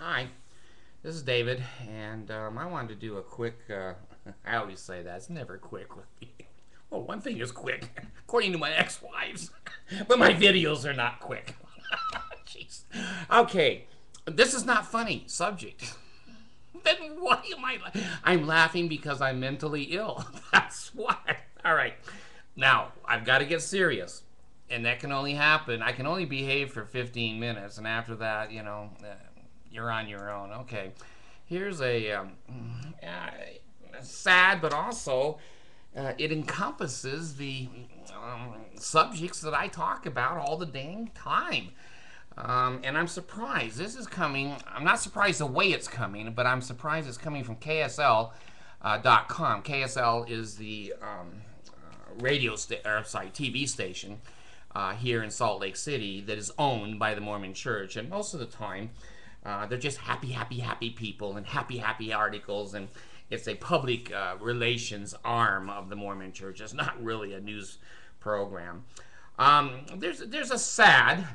Hi, this is David, and I wanted to do a quick. I always say that it's never quick with me. Well, one thing is quick, according to my ex-wives, but my videos are not quick. Jeez. Okay, this is not funny subject. Then why am I? I'm laughing because I'm mentally ill. That's why. All right, now I've got to get serious, and that can only happen. I can only behave for 15 minutes, and after that, you're on your own. Okay, here's a sad, but also it encompasses the subjects that I talk about all the dang time. And I'm surprised. This is coming. I'm not surprised the way it's coming, but I'm surprised it's coming from KSL.com. KSL is the TV station here in Salt Lake City that is owned by the Mormon Church. And most of the time, they're just happy people and happy articles. And it's a public relations arm of the Mormon Church. It's not really a news program. There's a sad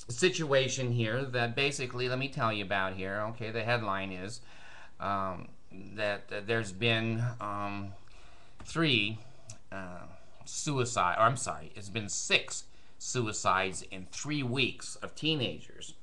situation here that basically, let me tell you about here. Okay, the headline is that there's been it's been 6 suicides in 3 weeks of teenagers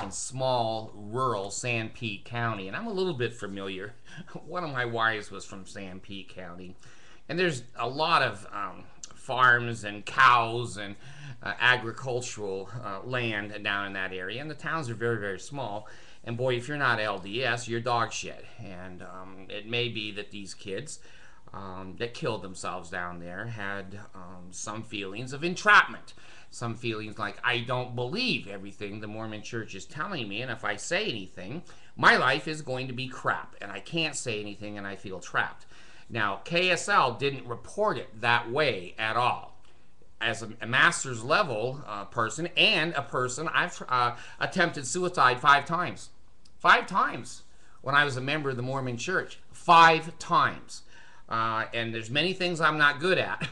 in small rural Sanpete County. And I'm a little bit familiar. One of my wives was from Sanpete County, and there's a lot of farms and cows and agricultural land down in that area, and the towns are very small. And boy, if you're not LDS, you're dog shit. And it may be that these kids that killed themselves down there had some feelings of entrapment, some feelings like, I don't believe everything the Mormon Church is telling me, and if I say anything, my life is going to be crap, and I can't say anything, and I feel trapped. Now, KSL didn't report it that way at all. As a master's level person and a person, I've attempted suicide 5 times. 5 times when I was a member of the Mormon Church. 5 times. And there's many things I'm not good at.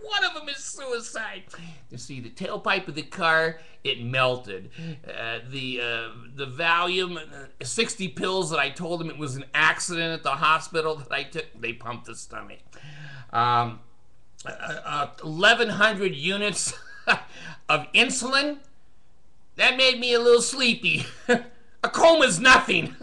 One of them is suicide. You see, the tailpipe of the car, it melted. The Valium, 60 pills that I told them it was an accident at the hospital that I took, they pumped the stomach. 1,100 units of insulin, that made me a little sleepy. A coma's nothing.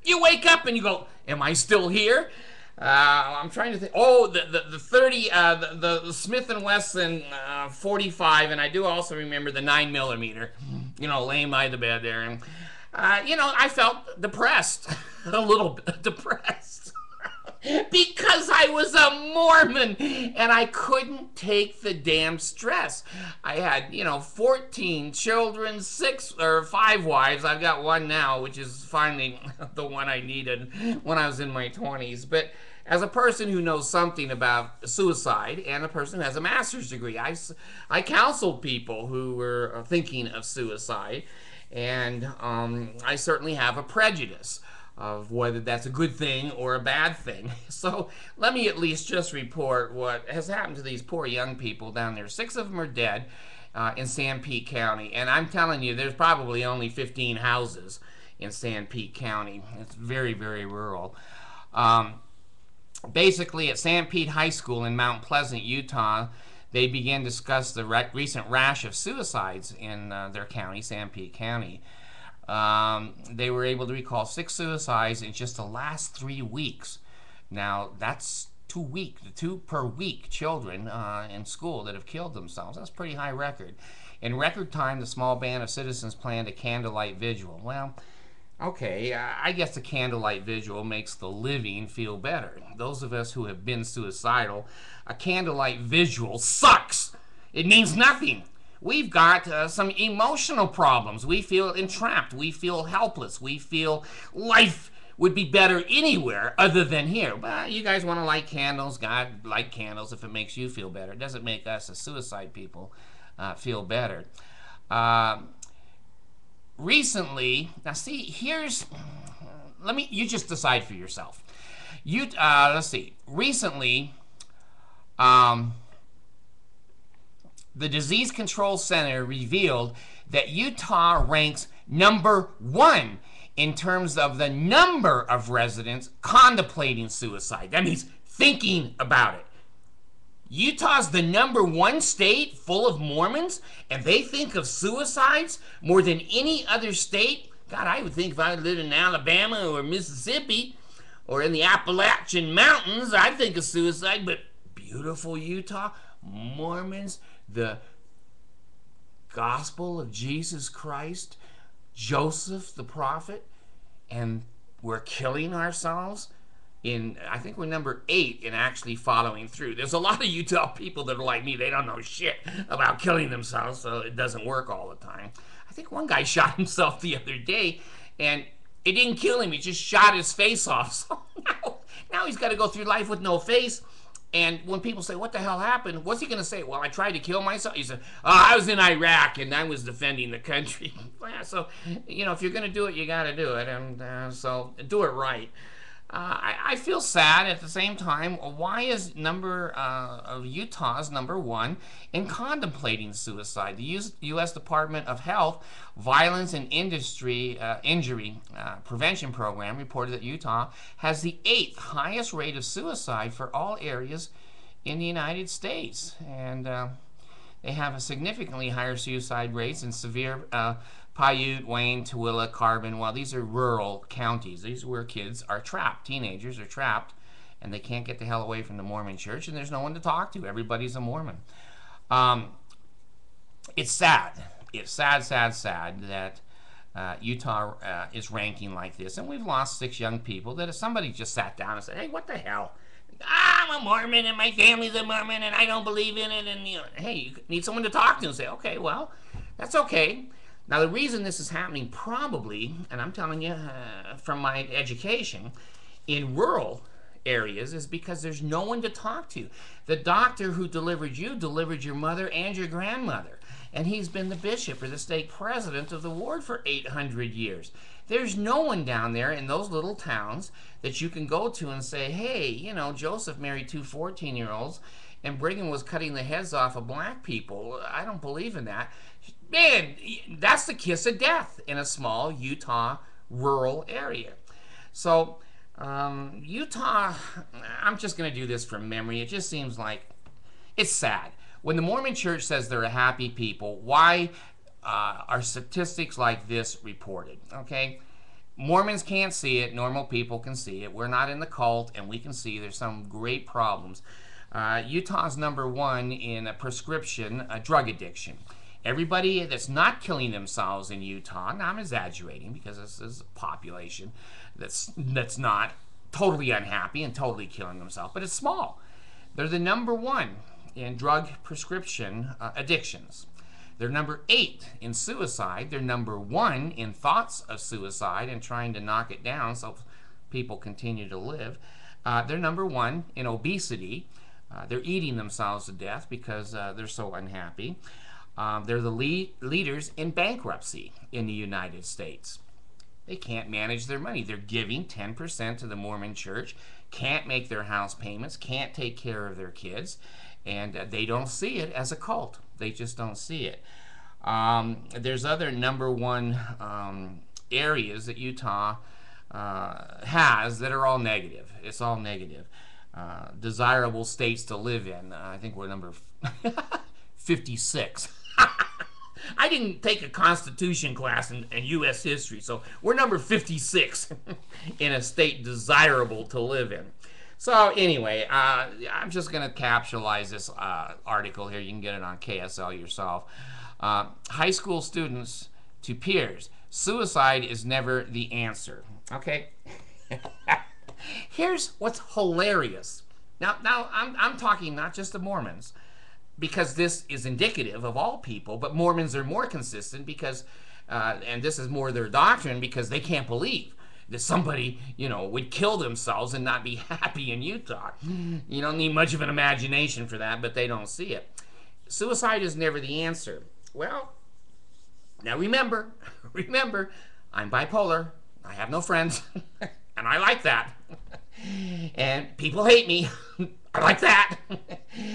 You wake up and you go, am I still here? I'm trying to think. Oh, the 30, the Smith & Wesson 45, and I do also remember the 9mm, laying by the bed there. And, I felt depressed, a little bit depressed. Because I was a Mormon and I couldn't take the damn stress. I had, 14 children, 5 wives. I've got one now, which is finally the one I needed when I was in my 20s. But as a person who knows something about suicide and a person who has a master's degree, I counseled people who were thinking of suicide, and I certainly have a prejudice of whether that's a good thing or a bad thing. So let me at least just report what has happened to these poor young people down there. 6 of them are dead in Sanpete County, and I'm telling you, there's probably only 15 houses in Sanpete County. It's very rural. Basically, at Sanpete High School in Mount Pleasant, Utah, they began to discuss the recent rash of suicides in their county, Sanpete County. They were able to recall 6 suicides in just the last 3 weeks. Now, that's 2 per week children in school that have killed themselves. That's a pretty high record. In record time, the small band of citizens planned a candlelight vigil. Well, okay, I guess the candlelight vigil makes the living feel better. Those of us who have been suicidal, a candlelight vigil sucks. It means nothing. We've got some emotional problems. We feel entrapped. We feel helpless. We feel life would be better anywhere other than here. Well, you guys want to light candles. God, light candles if it makes you feel better. It doesn't make us as suicide people feel better. Recently, now see, you just decide for yourself. Let's see. Recently, the Disease Control Center revealed that Utah ranks #1 in terms of the number of residents contemplating suicide. That means thinking about it. Utah's the #1 state full of Mormons, and they think of suicides more than any other state. God, I would think if I lived in Alabama or Mississippi or in the Appalachian Mountains, I'd think of suicide. But beautiful Utah, Mormons, the gospel of Jesus Christ, Joseph the prophet, and we're killing ourselves. I think we're #8 in actually following through. There's a lot of Utah people that are like me. They don't know shit about killing themselves, so it doesn't work all the time. I think one guy shot himself the other day, and it didn't kill him. He just shot his face off. So now he's got to go through life with no face. And when people say, what the hell happened? What's he going to say? Well, I tried to kill myself. He said, I was in Iraq and I was defending the country. So, if you're going to do it, you got to do it. And so do it right. I feel sad at the same time. Why is of Utah's #1 in contemplating suicide? The U.S. Department of Health Violence and Injury Prevention Program reported that Utah has the 8th highest rate of suicide for all areas in the United States. And they have a significantly higher suicide rates in severe Paiute, Wayne, Tooele, Carbon. Well, these are rural counties. These are where kids are trapped. Teenagers are trapped, and they can't get the hell away from the Mormon church, and there's no one to talk to. Everybody's a Mormon. It's sad. It's sad that Utah is ranking like this, and we've lost 6 young people that if somebody just sat down and said, hey, what the hell? I'm a Mormon, and my family's a Mormon, and I don't believe in it, and, hey, you need someone to talk to and say, okay, well, that's okay. Now, the reason this is happening probably, and I'm telling you from my education, in rural areas is because there's no one to talk to. The doctor who delivered you delivered your mother and your grandmother, and he's been the bishop or the stake president of the ward for 800 years. There's no one down there in those little towns that you can go to and say, hey, Joseph married 2 14-year-olds, and Brigham was cutting the heads off of black people. I don't believe in that. Man, that's the kiss of death in a small Utah rural area. So Utah, I'm just going to do this from memory. It just seems like it's sad. When the Mormon church says they're a happy people, why are statistics like this reported? Okay, Mormons can't see it. Normal people can see it. We're not in the cult, and we can see there's some great problems. Utah's #1 in a prescription drug addiction. Everybody that's not killing themselves in Utah, now I'm exaggerating because this is a population that's not totally unhappy and totally killing themselves, but it's small. They're the #1 in drug prescription addictions. They're #8 in suicide. They're #1 in thoughts of suicide and trying to knock it down so people continue to live. They're #1 in obesity. They're eating themselves to death because they're so unhappy. They're the leaders in bankruptcy in the United States. They can't manage their money. They're giving 10% to the Mormon church, can't make their house payments, can't take care of their kids, and they don't see it as a cult. They just don't see it. There's other #1 areas that Utah has that are all negative. It's all negative. Desirable states to live in. I think we're number 56. I didn't take a Constitution class in U.S. history, so we're number 56 in a state desirable to live in. So anyway, I'm just going to capsulize this article here. You can get it on KSL yourself. High school students to peers. Suicide is never the answer. Okay? Here's what's hilarious. Now I'm talking not just the Mormons, because this is indicative of all people, but Mormons are more consistent because, and this is more their doctrine, because they can't believe that somebody, would kill themselves and not be happy in Utah. You don't need much of an imagination for that, but they don't see it. Suicide is never the answer. Well, now remember, I'm bipolar. I have no friends, and I like that. And people hate me. I like that.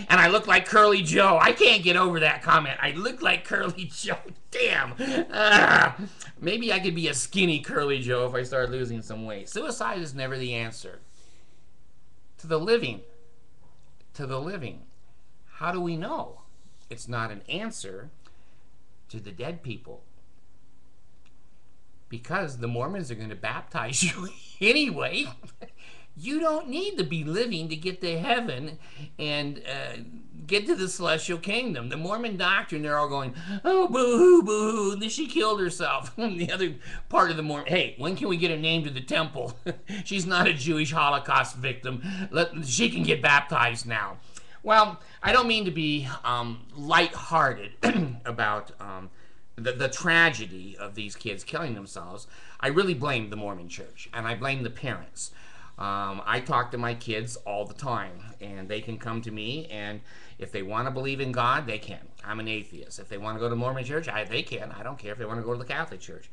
And I look like Curly Joe. I can't get over that comment. I look like Curly Joe. Damn. Maybe I could be a skinny Curly Joe if I start losing some weight. Suicide is never the answer. To the living. To the living. How do we know it's not an answer to the dead people? Because the Mormons are going to baptize you anyway. You don't need to be living to get to heaven and get to the celestial kingdom. The Mormon doctrine, they're all going, oh, boo-hoo, boo-hoo, she killed herself. The other part of the Mormon, hey, when can we get her name to the temple? She's not a Jewish Holocaust victim. She can get baptized now. Well, I don't mean to be lighthearted about the tragedy of these kids killing themselves. I really blame the Mormon church, and I blame the parents. I talk to my kids all the time, and they can come to me, and if they want to believe in God, they can. I'm an atheist. If they want to go to Mormon church, they can. I don't care if they want to go to the Catholic church.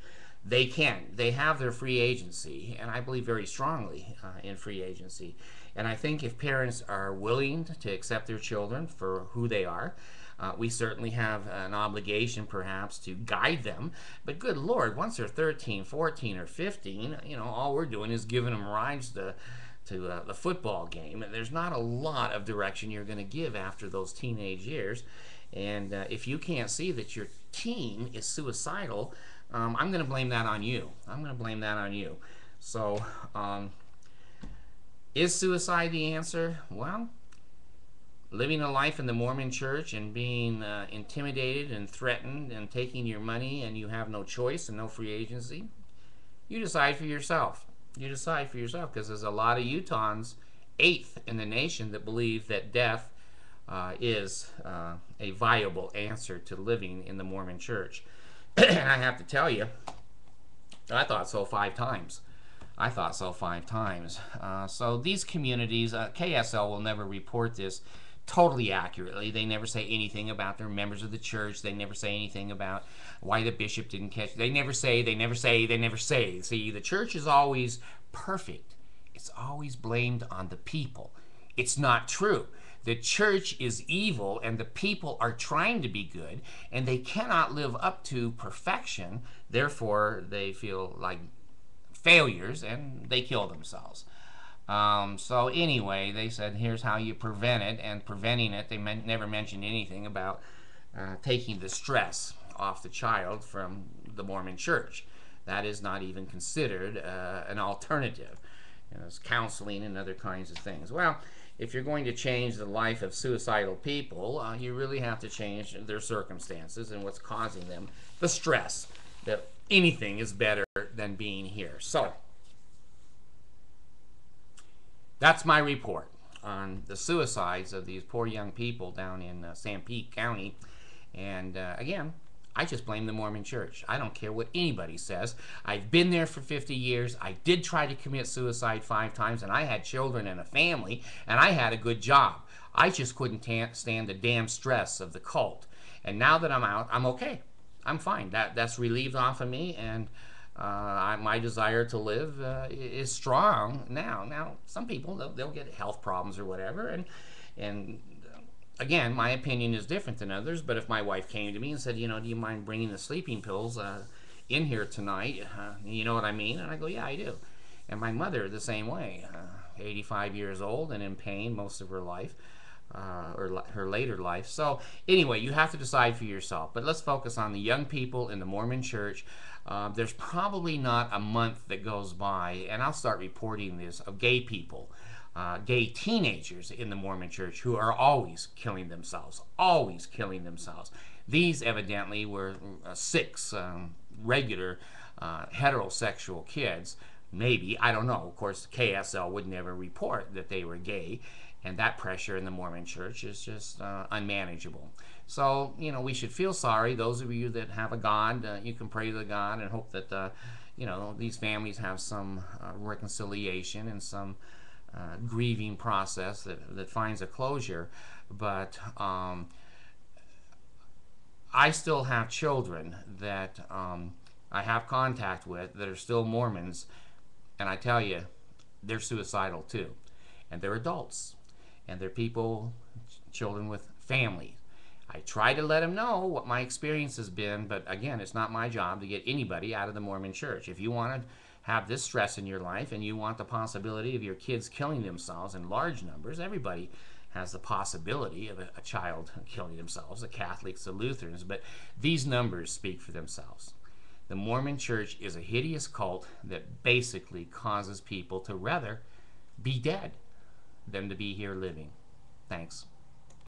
They can. They have their free agency, and I believe very strongly in free agency. And I think if parents are willing to accept their children for who they are, we certainly have an obligation perhaps to guide them. But good Lord, once they're 13, 14, or 15, all we're doing is giving them rides to the football game. And there's not a lot of direction you're going to give after those teenage years. And if you can't see that your teen is suicidal, I'm going to blame that on you. I'm going to blame that on you. So, is suicide the answer? Well, living a life in the Mormon church and being intimidated and threatened and taking your money and you have no choice and no free agency, you decide for yourself. You decide for yourself, because there's a lot of Utahns, 8th in the nation, that believe that death is a viable answer to living in the Mormon church. And I have to tell you, I thought so 5 times. I thought so 5 times. So these communities, KSL will never report this totally accurately. They never say anything about their members of the church. They never say anything about why the bishop didn't catch. They never say. See, the church is always perfect. It's always blamed on the people. It's not true. The church is evil and the people are trying to be good and they cannot live up to perfection. Therefore, they feel like failures and they kill themselves. So anyway, they said, here's how you prevent it, and preventing it, they never mentioned anything about taking the stress off the child from the Mormon church. That is not even considered an alternative. It's counseling and other kinds of things. Well, if you're going to change the life of suicidal people, you really have to change their circumstances and what's causing them the stress, that anything is better than being here. So, that's my report on the suicides of these poor young people down in Sanpete County. And again, I just blame the Mormon church. I don't care what anybody says. I've been there for 50 years. I did try to commit suicide 5 times, and I had children and a family, and I had a good job. I just couldn't stand the damn stress of the cult. And now that I'm out, I'm okay. I'm fine. That's relieved off of me, and my desire to live is strong now. Now, some people, they'll get health problems or whatever, and again, my opinion is different than others, but if my wife came to me and said, do you mind bringing the sleeping pills in here tonight? You know what I mean? And I go, yeah, I do. And my mother, the same way, 85 years old and in pain most of her life. Or her later life. So anyway, you have to decide for yourself. But let's focus on the young people in the Mormon church. There's probably not a month that goes by, and I'll start reporting this, of gay people, gay teenagers in the Mormon church who are always killing themselves. Always killing themselves. These evidently were 6 regular heterosexual kids. Maybe, I don't know. Of course, KSL would never report that they were gay. And that pressure in the Mormon church is just unmanageable. So, we should feel sorry. Those of you that have a God, you can pray to the God and hope that, these families have some reconciliation and some grieving process that finds a closure. But I still have children that I have contact with that are still Mormons. And I tell you, they're suicidal too. And they're adults. and they're people, children with families. I try to let them know what my experience has been, but again, it's not my job to get anybody out of the Mormon church. If you want to have this stress in your life and you want the possibility of your kids killing themselves in large numbers, everybody has the possibility of a child killing themselves, the Catholics, the Lutherans, but these numbers speak for themselves. The Mormon church is a hideous cult that basically causes people to rather be dead than to be here living. Thanks.